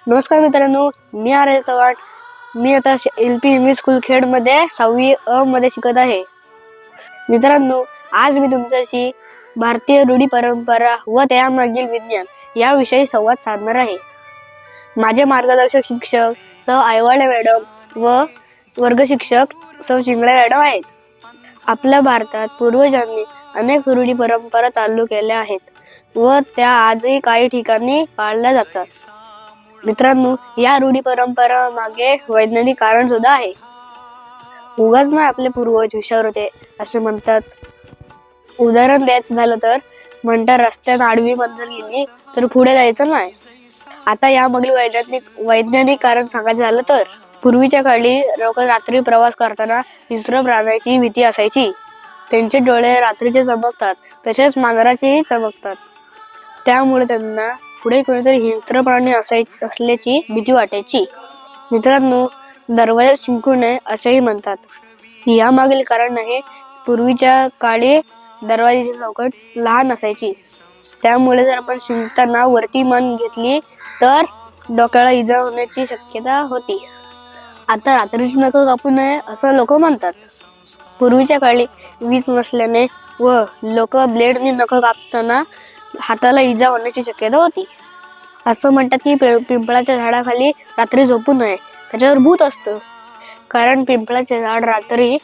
नमस्कार मित्रांनो, मी आर्य चव्हाण. मी आता LP इंग्लिश स्कूल खेडमध्ये 6वी अ मध्ये शिकत आहे. मित्रांनो, आज मी तुमच्याशी भारतीय रूढी परंपरा व त्यामागील विज्ञान याविषयी संवाद साधणार आहे. माझे मार्गदर्शक शिक्षक सौ आयवाळे मॅडम व वर्ग शिक्षक सौ चिंगळे मॅडम आहेत. आपल्या भारतात पूर्वजांनी अनेक रूढी परंपरा चालू केल्या आहेत व त्या आजही काही ठिकाणी पाळल्या जातात. मित्रांनो, या रूढी परंपरा मागे वैज्ञानिक कारण सुद्धा आहे. उगाच ना आपले पूर्वज हुशार होते असे म्हणतात. उदाहरण द्यायचं झालं तर म्हणतात, रस्त्यात आडवी मंजर गेली तर पुढे जायचं नाही. आता यामागील वैज्ञानिक कारण सांगायचं झालं तर पूर्वीच्या काळी लोक रात्री प्रवास करताना हिंस्र प्राण्याची भीती असायची. त्यांचे डोळे रात्रीचे चमकतात, तसेच मांजराचेही चमकतात. त्यामुळे त्यांना पुढे कोणीतरी हिंस्र प्राणी असल्याची भीती वाटायची. मित्रांनो, दरवाजा शिंकू नये असेही म्हणतात. यामागील कारण आहे, पूर्वीच्या काळी दरवाजाची चौकट लहान असायची. त्यामुळे जर आपण शिंकताना वरती मान घेतली तर डोक्याला इजा होण्याची शक्यता होती. आता रात्रीची नख कापू नये असं लोक म्हणतात. पूर्वीच्या काळी वीज नसल्याने व लोक ब्लेडने नख कापताना हाताला इजा होण्याची शक्यता होती. असं म्हणतात की पिंपळाच्या झाडाखाली रात्री झोपू नये, त्याच्यावर भूत असतं. कारण पिंपळाचे झाड रात्री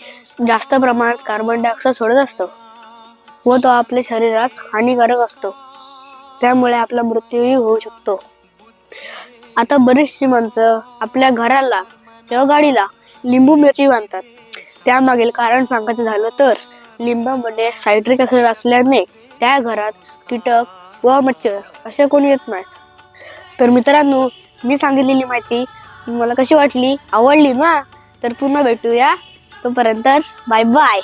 जास्त प्रमाणात कार्बन डायऑक्साईड सोडत असतं व तो आपल्या शरीरास हानिकारक असतो. त्यामुळे आपला मृत्यूही होऊ शकतो. आता बरीचशी माणसं आपल्या घराला किंवा गाडीला लिंबू मिरची बांधतात. त्यामागील कारण सांगायचं झालं तर लिंबामध्ये सायट्रिक ॲसिड असल्याने त्या घरात कीटक व मच्छर असे कोणी येत नाहीत. तर मित्रांनो, मी सांगितलेली माहिती तुम्हाला कशी वाटली? आवडली ना? तर पुन्हा भेटूया. तोपर्यंत बाय बाय.